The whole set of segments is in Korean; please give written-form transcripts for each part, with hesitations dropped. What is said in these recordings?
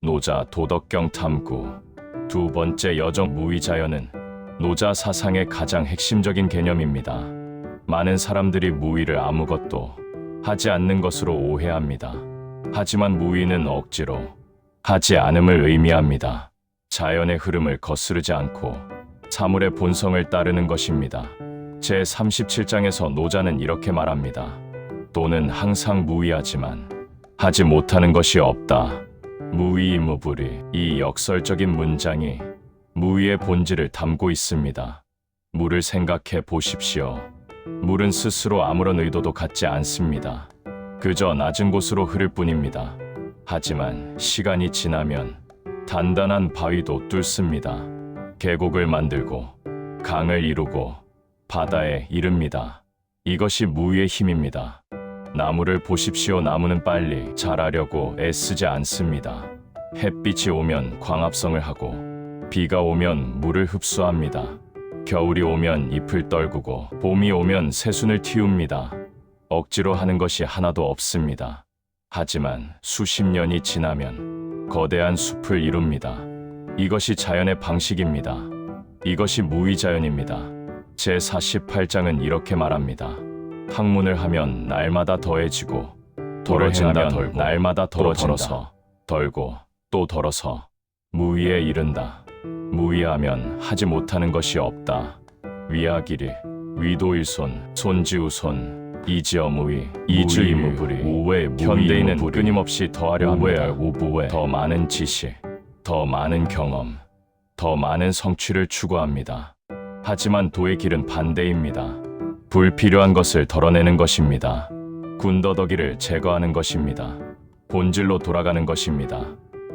노자 도덕경 탐구. 두 번째 여정 무위자연은 노자 사상의 가장 핵심적인 개념입니다. 많은 사람들이 무위를 아무것도 하지 않는 것으로 오해합니다. 하지만 무위는 억지로 하지 않음을 의미합니다. 자연의 흐름을 거스르지 않고 사물의 본성을 따르는 것입니다. 제37장에서 노자는 이렇게 말합니다. 또는 항상 무위하지만 하지 못하는 것이 없다. 무위무불이. 이 역설적인 문장이 무위의 본질을 담고 있습니다. 물을 생각해 보십시오. 물은 스스로 아무런 의도도 갖지 않습니다. 그저 낮은 곳으로 흐를 뿐입니다. 하지만 시간이 지나면 단단한 바위도 뚫습니다. 계곡을 만들고 강을 이루고 바다에 이릅니다. 이것이 무위의 힘입니다. 나무를 보십시오. 나무는 빨리 자라려고 애쓰지 않습니다. 햇빛이 오면 광합성을 하고 비가 오면 물을 흡수합니다. 겨울이 오면 잎을 떨구고 봄이 오면 새순을 틔웁니다. 억지로 하는 것이 하나도 없습니다. 하지만 수십 년이 지나면 거대한 숲을 이룹니다. 이것이 자연의 방식입니다. 이것이 무위자연입니다. 제48장은 이렇게 말합니다. 학문을 하면 날마다 더해지고 돌을 행하면 날마다 덜어진다. 덜고 또 덜어서 무위에 이른다. 무위하면 하지 못하는 것이 없다. 위하기리 위도일손 손지우손 이지어무위 이주이무불이 우외 현대인은 끊임없이 더하려 합니다. 우부에 더 많은 지식, 더 많은 경험, 더 많은 성취를 추구합니다. 하지만 도의 길은 반대입니다. 불필요한 것을 덜어내는 것입니다. 군더더기를 제거하는 것입니다. 본질로 돌아가는 것입니다.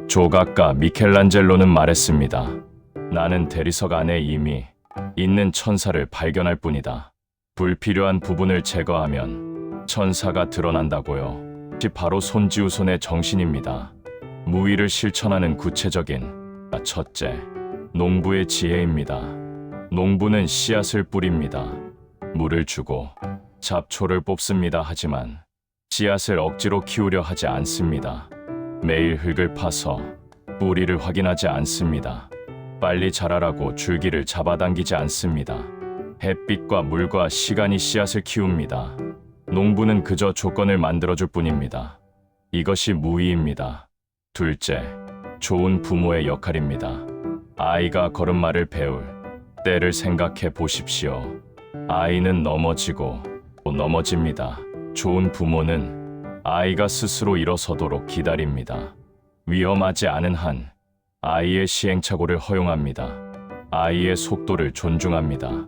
조각가 미켈란젤로는 말했습니다. 나는 대리석 안에 이미 있는 천사를 발견할 뿐이다. 불필요한 부분을 제거하면 천사가 드러난다고요. 바로 손지우손의 정신입니다. 무위를 실천하는 구체적인 첫째, 농부의 지혜입니다. 농부는 씨앗을 뿌립니다. 물을 주고 잡초를 뽑습니다. 하지만 씨앗을 억지로 키우려 하지 않습니다. 매일 흙을 파서 뿌리를 확인하지 않습니다. 빨리 자라라고 줄기를 잡아당기지 않습니다. 햇빛과 물과 시간이 씨앗을 키웁니다. 농부는 그저 조건을 만들어줄 뿐입니다. 이것이 무위입니다. 둘째, 좋은 부모의 역할입니다. 아이가 걸음마를 배울 때를 생각해 보십시오. 아이는 넘어지고 또 넘어집니다. 좋은 부모는 아이가 스스로 일어서도록 기다립니다. 위험하지 않은 한 아이의 시행착오를 허용합니다. 아이의 속도를 존중합니다.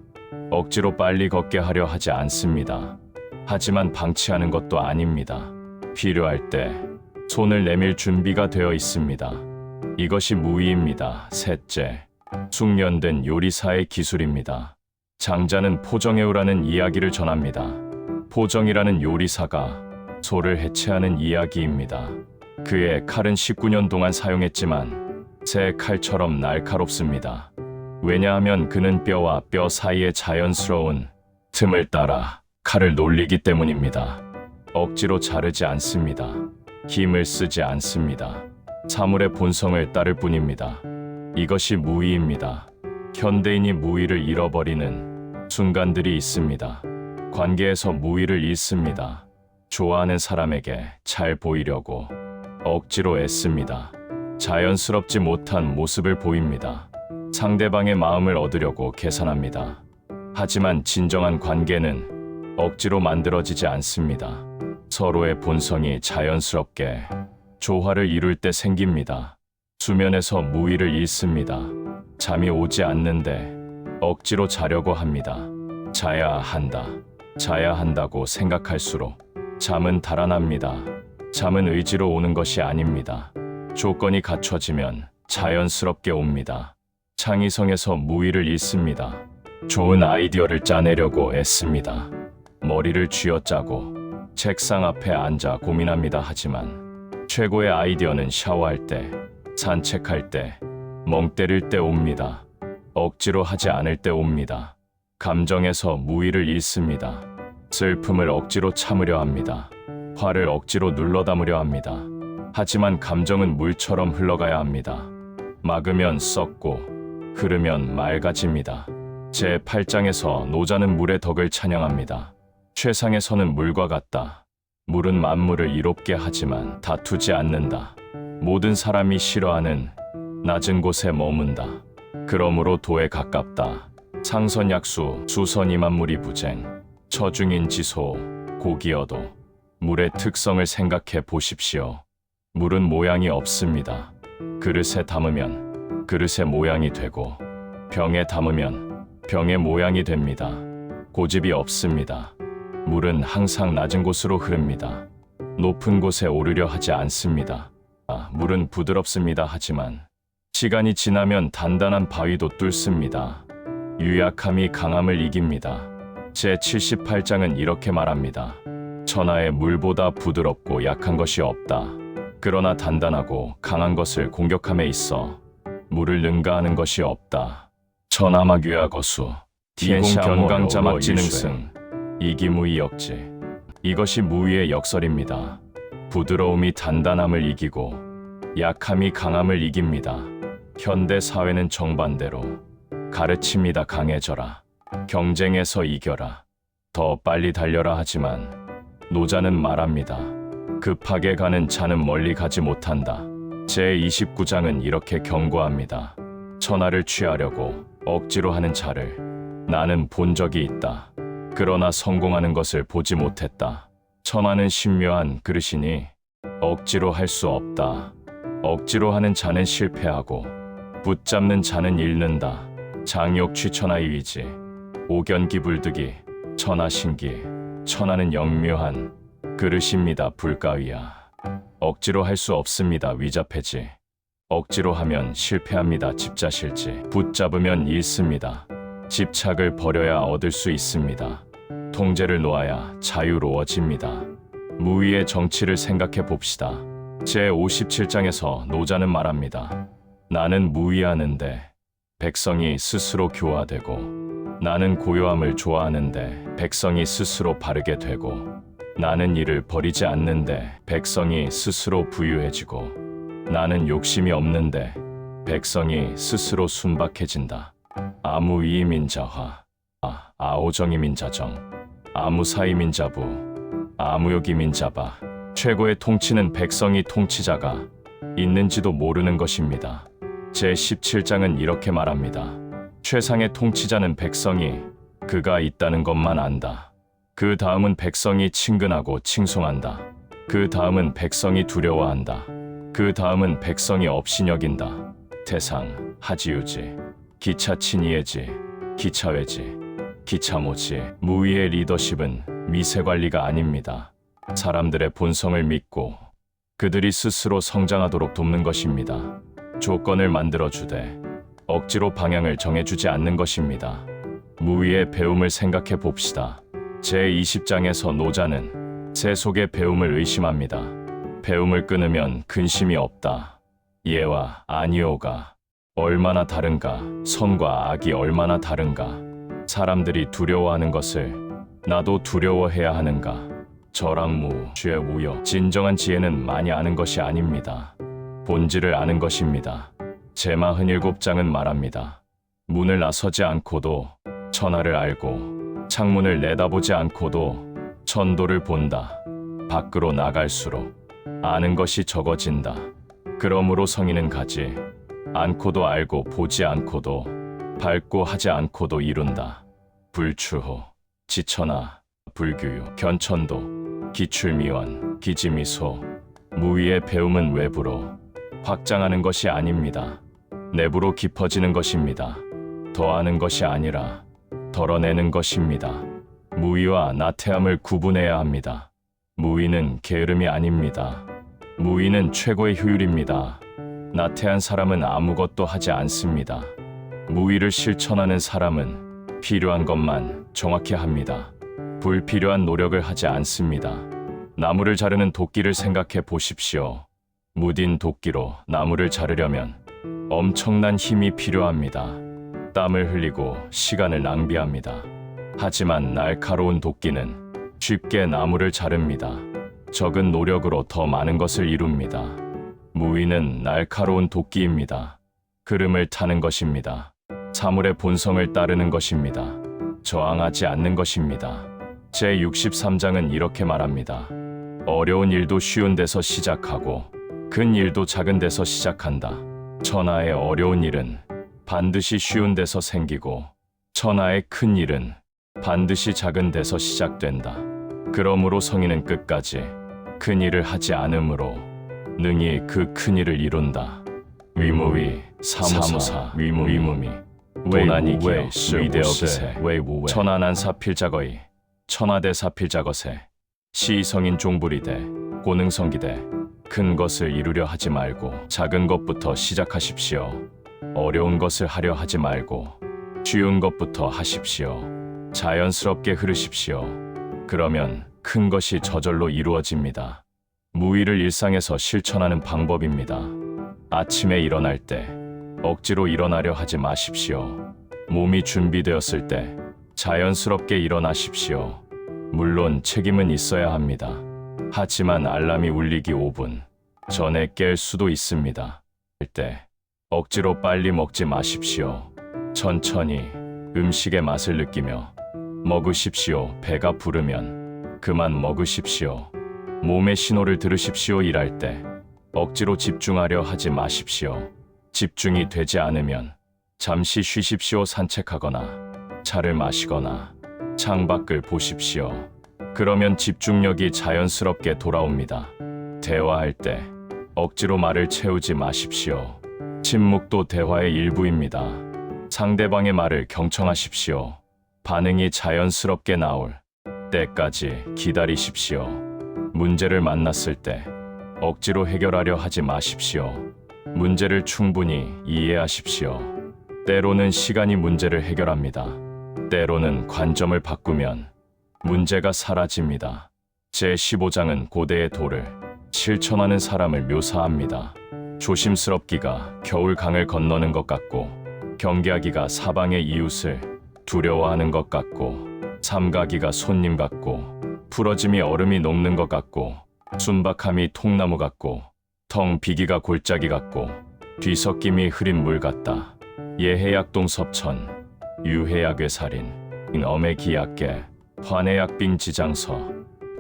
억지로 빨리 걷게 하려 하지 않습니다. 하지만 방치하는 것도 아닙니다. 필요할 때 손을 내밀 준비가 되어 있습니다. 이것이 무위입니다. 셋째, 숙련된 요리사의 기술입니다. 장자는 포정해오라는 이야기를 전합니다. 포정이라는 요리사가 소를 해체하는 이야기입니다. 그의 칼은 19년 동안 사용했지만 새 칼처럼 날카롭습니다. 왜냐하면 그는 뼈와 뼈 사이의 자연스러운 틈을 따라 칼을 놀리기 때문입니다. 억지로 자르지 않습니다. 힘을 쓰지 않습니다. 사물의 본성을 따를 뿐입니다. 이것이 무위입니다. 현대인이 무위를 잃어버리는 순간들이 있습니다. 관계에서 무위를 잃습니다. 좋아하는 사람에게 잘 보이려고 억지로 애씁니다. 자연스럽지 못한 모습을 보입니다. 상대방의 마음을 얻으려고 계산합니다. 하지만 진정한 관계는 억지로 만들어지지 않습니다. 서로의 본성이 자연스럽게 조화를 이룰 때 생깁니다. 수면에서 무위를 잃습니다. 잠이 오지 않는데 억지로 자려고 합니다. 자야 한다. 자야 한다고 생각할수록 잠은 달아납니다. 잠은 의지로 오는 것이 아닙니다. 조건이 갖춰지면 자연스럽게 옵니다. 창의성에서 무위를 잃습니다. 좋은 아이디어를 짜내려고 애씁니다. 머리를 쥐어짜고 책상 앞에 앉아 고민합니다. 하지만 최고의 아이디어는 샤워할 때, 산책할 때, 멍 때릴 때 옵니다. 억지로 하지 않을 때 옵니다. 감정에서 무위를 잃습니다. 슬픔을 억지로 참으려 합니다. 화를 억지로 눌러 담으려 합니다. 하지만 감정은 물처럼 흘러가야 합니다. 막으면 썩고 흐르면 맑아집니다. 제8장에서 노자는 물의 덕을 찬양합니다. 최상에서는 물과 같다. 물은 만물을 이롭게 하지만 다투지 않는다. 모든 사람이 싫어하는 낮은 곳에 머문다. 그러므로 도에 가깝다. 상선약수 수선이만물이 부쟁 처중인지소 고기여도 물의 특성을 생각해 보십시오. 물은 모양이 없습니다. 그릇에 담으면 그릇의 모양이 되고 병에 담으면 병의 모양이 됩니다. 고집이 없습니다. 물은 항상 낮은 곳으로 흐릅니다. 높은 곳에 오르려 하지 않습니다. 물은 부드럽습니다. 하지만 시간이 지나면 단단한 바위도 뚫습니다. 유약함이 강함을 이깁니다. 제78장은 이렇게 말합니다. 천하에 물보다 부드럽고 약한 것이 없다. 그러나 단단하고 강한 것을 공격함에 있어 물을 능가하는 것이 없다. 천하마귀하거수 티엔시경강자막지능승 이기무이 역지. 이것이 무위의 역설입니다. 부드러움이 단단함을 이기고 약함이 강함을 이깁니다. 현대 사회는 정반대로 가르칩니다. 강해져라. 경쟁에서 이겨라. 더 빨리 달려라. 하지만 노자는 말합니다. 급하게 가는 차는 멀리 가지 못한다. 제29장은 이렇게 경고합니다. 천하를 취하려고 억지로 하는 차를 나는 본 적이 있다. 그러나 성공하는 것을 보지 못했다. 천하는 신묘한 그릇이니 억지로 할 수 없다. 억지로 하는 자는 실패하고 붙잡는 자는 잃는다. 장욕취 천하의 위지 오견기불득이 천하신기. 천하는 영묘한 그릇입니다. 불가위야. 억지로 할 수 없습니다. 위자패지. 억지로 하면 실패합니다. 집자실지. 붙잡으면 잃습니다. 집착을 버려야 얻을 수 있습니다. 통제를 놓아야 자유로워집니다. 무위의 정치를 생각해 봅시다. 제57장에서 노자는 말합니다. 나는 무위하는데 백성이 스스로 교화되고 나는 고요함을 좋아하는데 백성이 스스로 바르게 되고 나는 이를 버리지 않는데 백성이 스스로 부유해지고 나는 욕심이 없는데 백성이 스스로 순박해진다. 아무이민자화 아오정이민자정 아무사이민자부 아무욕이민자바. 최고의 통치는 백성이 통치자가 있는지도 모르는 것입니다. 제17장은 이렇게 말합니다. 최상의 통치자는 백성이 그가 있다는 것만 안다. 그 다음은 백성이 친근하고 칭송한다. 그 다음은 백성이 두려워한다. 그 다음은 백성이 업신여긴다. 태상, 하지유지, 기차친이해지, 기차외지, 기차모지. 무위의 리더십은 미세관리가 아닙니다. 사람들의 본성을 믿고 그들이 스스로 성장하도록 돕는 것입니다. 조건을 만들어주되 억지로 방향을 정해주지 않는 것입니다. 무위의 배움을 생각해 봅시다. 제20장에서 노자는 새 속의 배움을 의심합니다. 배움을 끊으면 근심이 없다. 예와 아니오가 얼마나 다른가. 선과 악이 얼마나 다른가. 사람들이 두려워하는 것을 나도 두려워해야 하는가. 저랑무, 죄우여. 진정한 지혜는 많이 아는 것이 아닙니다. 본질을 아는 것입니다. 제47장은 말합니다. 문을 나서지 않고도 천하를 알고 창문을 내다보지 않고도 천도를 본다. 밖으로 나갈수록 아는 것이 적어진다. 그러므로 성인은 가지 않고도 알고 보지 않고도 밟고 하지 않고도 이룬다. 불추호, 지천하, 불규유, 견천도, 기출미원, 기지미소. 무위의 배움은 외부로 확장하는 것이 아닙니다. 내부로 깊어지는 것입니다. 더하는 것이 아니라 덜어내는 것입니다. 무위와 나태함을 구분해야 합니다. 무위는 게으름이 아닙니다. 무위는 최고의 효율입니다. 나태한 사람은 아무것도 하지 않습니다. 무위를 실천하는 사람은 필요한 것만 정확히 합니다. 불필요한 노력을 하지 않습니다. 나무를 자르는 도끼를 생각해 보십시오. 무딘 도끼로 나무를 자르려면 엄청난 힘이 필요합니다. 땀을 흘리고 시간을 낭비합니다. 하지만 날카로운 도끼는 쉽게 나무를 자릅니다. 적은 노력으로 더 많은 것을 이룹니다. 무의는 날카로운 도끼입니다. 흐름을 타는 것입니다. 사물의 본성을 따르는 것입니다. 저항하지 않는 것입니다. 제63장은 이렇게 말합니다. 어려운 일도 쉬운 데서 시작하고 큰 일도 작은 데서 시작한다. 천하의 어려운 일은 반드시 쉬운 데서 생기고 천하의 큰 일은 반드시 작은 데서 시작된다. 그러므로 성인은 끝까지 큰 일을 하지 않으므로 능히 그 큰 일을 이룬다. 위무위, 사무사, 위무미, 도난이기여, 위대업세, 천하난 사필자거이, 천하대 사필자거세, 시성인 종부리되, 고능성기되, 큰 것을 이루려 하지 말고 작은 것부터 시작하십시오. 어려운 것을 하려 하지 말고 쉬운 것부터 하십시오. 자연스럽게 흐르십시오. 그러면 큰 것이 저절로 이루어집니다. 무의를 일상에서 실천하는 방법입니다. 아침에 일어날 때 억지로 일어나려 하지 마십시오. 몸이 준비되었을 때 자연스럽게 일어나십시오. 물론 책임은 있어야 합니다. 하지만 알람이 울리기 5분 전에 깰 수도 있습니다. 때 억지로 빨리 먹지 마십시오. 천천히 음식의 맛을 느끼며 먹으십시오. 배가 부르면 그만 먹으십시오. 몸의 신호를 들으십시오. 일할 때 억지로 집중하려 하지 마십시오. 집중이 되지 않으면 잠시 쉬십시오. 산책하거나 차를 마시거나 창밖을 보십시오. 그러면 집중력이 자연스럽게 돌아옵니다. 대화할 때 억지로 말을 채우지 마십시오. 침묵도 대화의 일부입니다. 상대방의 말을 경청하십시오. 반응이 자연스럽게 나올 때까지 기다리십시오. 문제를 만났을 때 억지로 해결하려 하지 마십시오. 문제를 충분히 이해하십시오. 때로는 시간이 문제를 해결합니다. 때로는 관점을 바꾸면 문제가 사라집니다. 제15장은 고대의 도를 실천하는 사람을 묘사합니다. 조심스럽기가 겨울 강을 건너는 것 같고 경계하기가 사방의 이웃을 두려워하는 것 같고 삼가기가 손님 같고 풀어짐이 얼음이 녹는 것 같고 순박함이 통나무 같고 텅 비기가 골짜기 같고 뒤섞임이 흐린 물 같다. 예해약동 섭천 유해약의 살인 엄의 기약계 환해약 빙지장서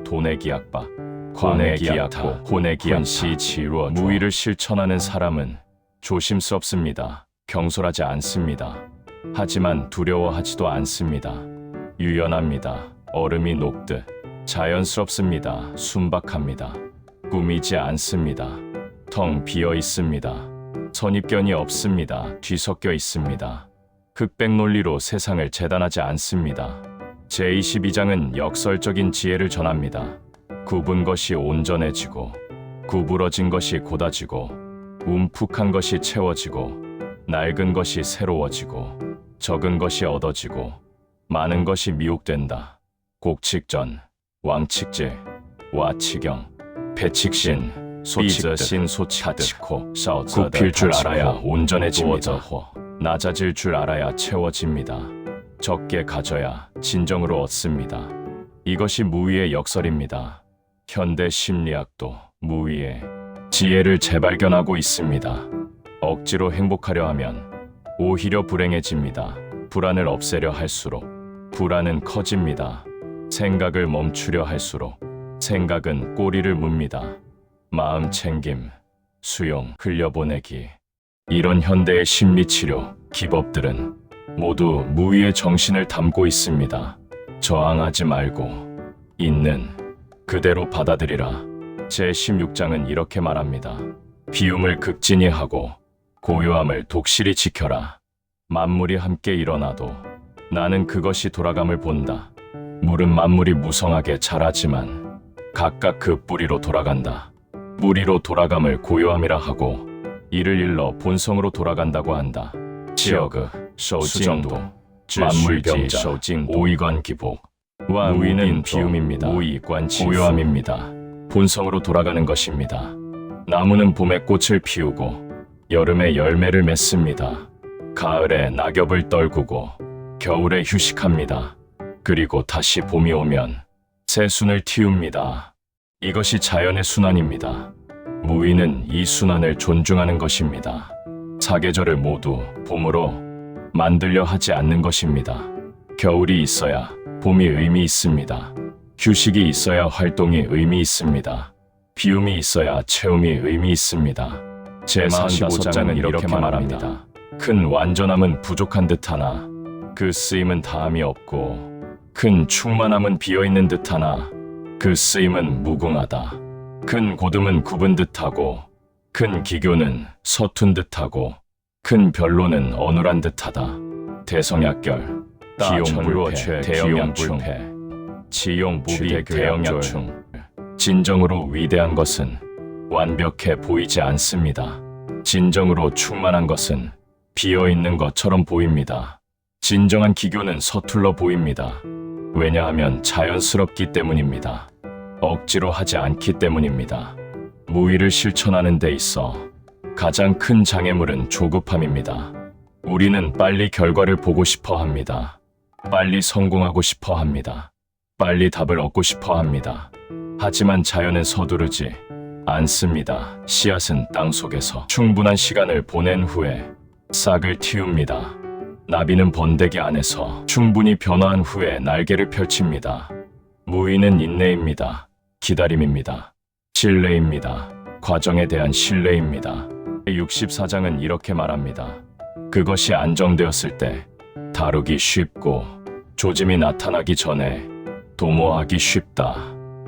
돈의 기약박 관의 기약타 혼의 기약시 지루어 무의를 실천하는 사람은 조심스럽습니다. 경솔하지 않습니다. 하지만 두려워하지도 않습니다. 유연합니다. 얼음이 녹듯 자연스럽습니다. 순박합니다. 꾸미지 않습니다. 텅 비어 있습니다. 선입견이 없습니다. 뒤섞여 있습니다. 흑백 논리로 세상을 재단하지 않습니다. 제22장은 역설적인 지혜를 전합니다. 굽은 것이 온전해지고 구부러진 것이 곧아지고 움푹한 것이 채워지고 낡은 것이 새로워지고 적은 것이 얻어지고 많은 것이 미혹된다. 곡칙전, 왕칙제, 와치경, 배칙신, 소칙신, 소칙하치코, 굽힐 줄 알아야 온전해집니다. 낮아질 줄 알아야 채워집니다. 적게 가져야 진정으로 얻습니다. 이것이 무의의 역설입니다. 현대 심리학도 무의의 지혜를 재발견하고 있습니다. 억지로 행복하려 하면 오히려 불행해집니다. 불안을 없애려 할수록 불안은 커집니다. 생각을 멈추려 할수록 생각은 꼬리를 뭅니다. 마음 챙김, 수용, 흘려보내기. 이런 현대의 심리치료 기법들은 모두 무의의 정신을 담고 있습니다. 저항하지 말고 있는 그대로 받아들이라. 제16장은 이렇게 말합니다. 비움을 극진히 하고 고요함을 독실히 지켜라. 만물이 함께 일어나도 나는 그것이 돌아감을 본다. 물은 만물이 무성하게 자라지만 각각 그 뿌리로 돌아간다. 뿌리로 돌아감을 고요함이라 하고 이를 일러 본성으로 돌아간다고 한다. 지역의 수정도, 만물병자, 오이관 기복, 무의는 비움입니다. 고요함입니다. 본성으로 돌아가는 것입니다. 나무는 봄에 꽃을 피우고 여름에 열매를 맺습니다. 가을에 낙엽을 떨구고 겨울에 휴식합니다. 그리고 다시 봄이 오면 새순을 틔웁니다. 이것이 자연의 순환입니다. 무의는 이 순환을 존중하는 것입니다. 사계절을 모두 봄으로 만들려 하지 않는 것입니다. 겨울이 있어야 봄이 의미 있습니다. 휴식이 있어야 활동이 의미 있습니다. 비움이 있어야 체험이 의미 있습니다. 제45장은 이렇게 말합니다. 큰 완전함은 부족한 듯하나 그 쓰임은 다함이 없고, 큰 충만함은 비어있는 듯하나 그 쓰임은 무궁하다. 큰 고듬은 굽은 듯하고, 큰 기교는 서툰 듯하고, 큰 변로는 어눌한 듯하다. 대성약결, 기용불패, 대영약불패, 지용무비, 대영약충. 진정으로 위대한 것은 완벽해 보이지 않습니다. 진정으로 충만한 것은 비어있는 것처럼 보입니다. 진정한 기교는 서툴러 보입니다. 왜냐하면 자연스럽기 때문입니다. 억지로 하지 않기 때문입니다. 무의를 실천하는 데 있어 가장 큰 장애물은 조급함입니다. 우리는 빨리 결과를 보고 싶어 합니다. 빨리 성공하고 싶어 합니다. 빨리 답을 얻고 싶어 합니다. 하지만 자연은 서두르지 않습니다. 씨앗은 땅 속에서 충분한 시간을 보낸 후에 싹을 틔웁니다. 나비는 번데기 안에서 충분히 변화한 후에 날개를 펼칩니다. 무의는 인내입니다. 기다림입니다. 신뢰입니다. 과정에 대한 신뢰입니다. 64장은 이렇게 말합니다. 그것이 안정되었을 때 다루기 쉽고, 조짐이 나타나기 전에 도모하기 쉽다.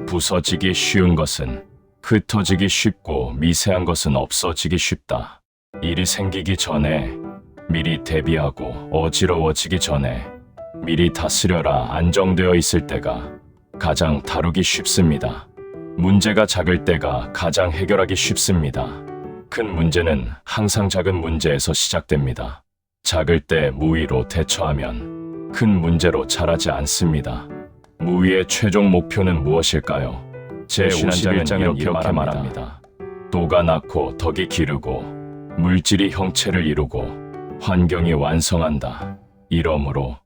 부서지기 쉬운 것은 흩어지기 쉽고, 미세한 것은 없어지기 쉽다. 일이 생기기 전에 미리 대비하고, 어지러워지기 전에 미리 다스려라. 안정되어 있을 때가 가장 다루기 쉽습니다. 문제가 작을 때가 가장 해결하기 쉽습니다. 큰 문제는 항상 작은 문제에서 시작됩니다. 작을 때 무의로 대처하면 큰 문제로 자라지 않습니다. 무의의 최종 목표는 무엇일까요? 제51장은 이렇게 말합니다. 또가 낳고 덕이 기르고, 물질이 형체를 이루고, 환경이 완성한다. 이러므로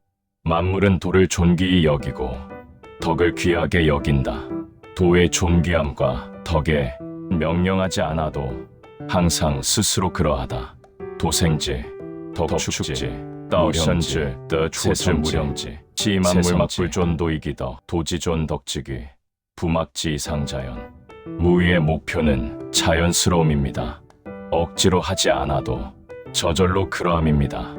만물은 도를 존귀히 여기고 덕을 귀하게 여긴다. 도의 존귀함과 덕에 명령하지 않아도 항상 스스로 그러하다. 도생지, 덕축지, 무현지, 세승무령지, 지만물 막불존도이기더, 도지존 덕지귀, 부막지 이상자연. 무의의 목표는 자연스러움입니다. 억지로 하지 않아도 저절로 그러함입니다.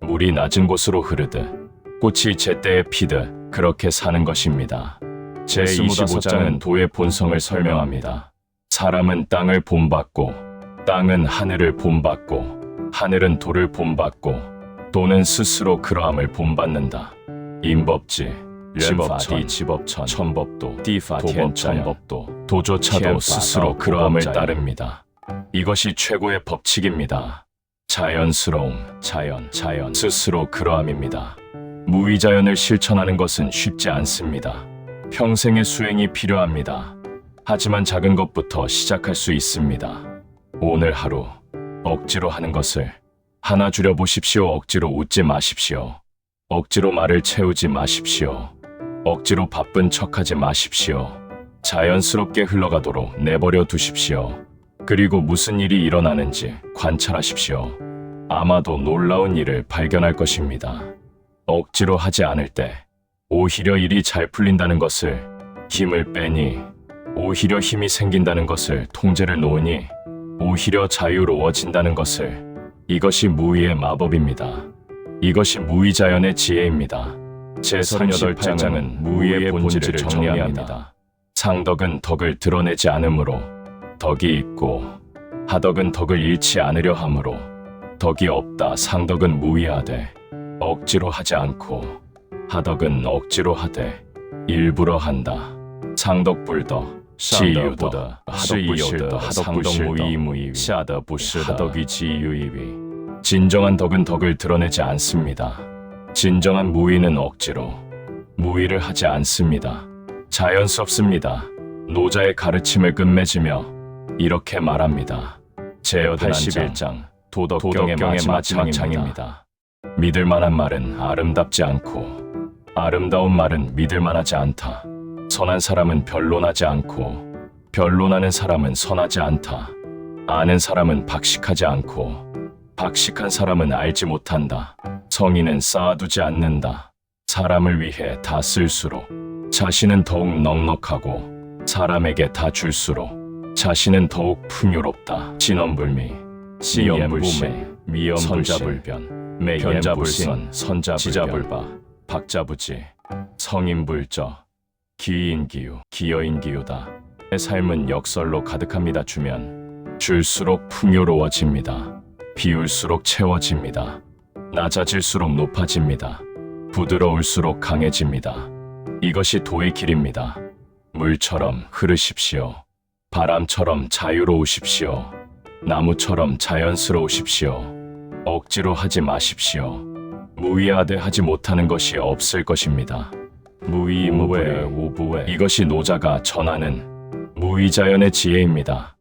물이 낮은 곳으로 흐르듯, 꽃이 제때에 피듯 그렇게 사는 것입니다. 제25장은 도의 본성을 설명합니다. 사람은 땅을 본받고, 땅은 하늘을 본받고, 하늘은 도를 본받고, 도는 스스로 그러함을 본받는다. 임법지, 지법천, 지법천, 천법도, 도법, 천법도, 도조차도 스스로 그러함을 따릅니다. 이것이 최고의 법칙입니다. 자연스러움, 자연 스스로 그러함입니다. 무의자연을 실천하는 것은 쉽지 않습니다. 평생의 수행이 필요합니다. 하지만 작은 것부터 시작할 수 있습니다. 오늘 하루 억지로 하는 것을 하나 줄여보십시오. 억지로 웃지 마십시오. 억지로 말을 채우지 마십시오. 억지로 바쁜 척하지 마십시오. 자연스럽게 흘러가도록 내버려 두십시오. 그리고 무슨 일이 일어나는지 관찰하십시오. 아마도 놀라운 일을 발견할 것입니다. 억지로 하지 않을 때 오히려 일이 잘 풀린다는 것을, 힘을 빼니 오히려 힘이 생긴다는 것을, 통제를 놓으니 오히려 자유로워진다는 것을. 이것이 무의의 마법입니다. 이것이 무의자연의 지혜입니다. 제38장은 무의의 본질을 정리합니다. 상덕은 덕을 드러내지 않으므로 덕이 있고, 하덕은 덕을 잃지 않으려 함으로 덕이 없다. 상덕은 무의하되 억지로 하지 않고, 하덕은 억지로 하되 일부러 한다. 상덕불덕, 시유덕, 하덕불실덕, 하덕무이무이위, 샤덕부시덕, 하덕이 지유이위. 진정한 덕은 덕을 드러내지 않습니다. 진정한 무의는 억지로 무의를 하지 않습니다. 자연스럽습니다. 노자의 가르침을 끝맺으며 이렇게 말합니다. 제81장 도덕경의 마지막 장입니다. 믿을 만한 말은 아름답지 않고, 아름다운 말은 믿을 만하지 않다. 선한 사람은 변론하지 않고, 변론하는 사람은 선하지 않다. 아는 사람은 박식하지 않고 박식한 사람은 알지 못한다. 성의는 쌓아두지 않는다. 사람을 위해 다 쓸수록 자신은 더욱 넉넉하고 사람에게 다 줄수록 자신은 더욱 풍요롭다. 진언불미, 시연불시, 미연불시, 선자불변, 매연자불선, 선자불변, 지자불바, 박자부지, 성인불저, 기인기유, 기여인기유다. 내 삶은 역설로 가득합니다. 주면 줄수록 풍요로워집니다. 비울수록 채워집니다. 낮아질수록 높아집니다. 부드러울수록 강해집니다. 이것이 도의 길입니다. 물처럼 흐르십시오. 바람처럼 자유로우십시오. 나무처럼 자연스러우십시오. 억지로 하지 마십시오. 무의하되 하지 못하는 것이 없을 것입니다. 무의무의 오부의 이것이 노자가 전하는 무의자연의 지혜입니다.